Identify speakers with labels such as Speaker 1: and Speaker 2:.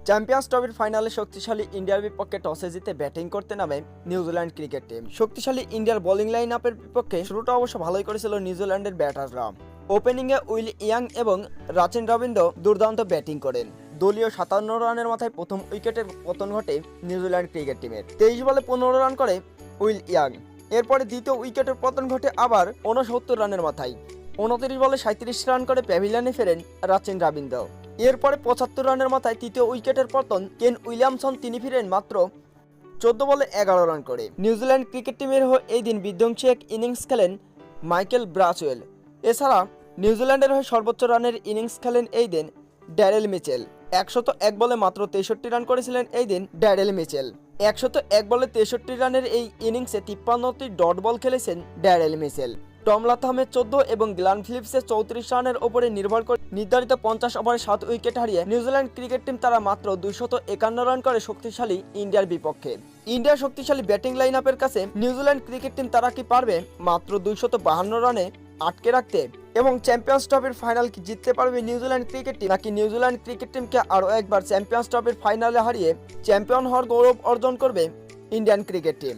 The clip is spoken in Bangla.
Speaker 1: চ্যাম্পিয়ন্স ট্রফির ফাইনালে শক্তিশালী ইন্ডিয়ার বিপক্ষে টসে জিতে ব্যাটিং করতে নামে নিউজিল্যান্ড ক্রিকেট টিম। শক্তিশালী ইন্ডিয়ার বোলিং লাইন আপের বিপক্ষে শুরুটা অবশ্য ভালোই করেছিল নিউজিল্যান্ডের ব্যাটাররা। ওপেনিংয়ে উইল ইয়াং এবং রাচিন রবিন্দ্র দুর্দান্ত ব্যাটিং করেন। দলীয় 57 রানের মাথায় প্রথম উইকেটের পতন ঘটে নিউজিল্যান্ড ক্রিকেট টিমের। 23 বলে 15 রান করে উইল ইয়াং। এরপরে দ্বিতীয় উইকেটের পতন ঘটে আবার 69 রানের মাথায়। 29 বলে 37 রান করে প্যাভিলিয়নে ফেরেন রাচিন রবিন্দ্র। এরপরে 75 রানের মাথায় তৃতীয় উইকেটের পতন কেন উইলিয়ামসন, তিনি ফিরেন মাত্র 14 বলে 11 রান করে। নিউজিল্যান্ড ক্রিকেট টিমের হয়ে এই দিন বিধ্বংসী এক ইনিংস খেলেন মাইকেল ব্রাসওয়েল। এছাড়া নিউজিল্যান্ডের হয়ে সর্বোচ্চ রানের ইনিংস খেলেন এই দিন ড্যারেল মিচেল। 101 বলে মাত্র 63 রান করেছিলেন এই দিন ড্যারেল মিচেল। 101 বলে 63 রানের এই ইনিংসে 53টি ডট বল খেলেছেন ড্যারেল মিচেল। টম লাথামের 14 এবং গ্লেন ফিলিপসের 34 রানের ওপরে নির্ভর করে নির্ধারিত 50 ওভারে 7 উইকেট হারিয়ে নিউজিল্যান্ড ক্রিকেট টিম তারা মাত্র 251 রান করে শক্তিশালী ইন্ডিয়ার বিপক্ষে। ইন্ডিয়ার শক্তিশালী ব্যাটিং লাইন আপের কাছে নিউজিল্যান্ড ক্রিকেট টিম তারা কি পারবে মাত্র 252 রানে আটকে রাখতে এবং চ্যাম্পিয়ন্স ট্রফির ফাইনাল কি জিততে পারবে নিউজিল্যান্ড ক্রিকেট টিম, নাকি নিউজিল্যান্ড ক্রিকেট টিমকে আরও একবার চ্যাম্পিয়ন্স ট্রফির ফাইনালে হারিয়ে চ্যাম্পিয়ন হওয়ার গৌরব অর্জন করবে ইন্ডিয়ান ক্রিকেট টিম?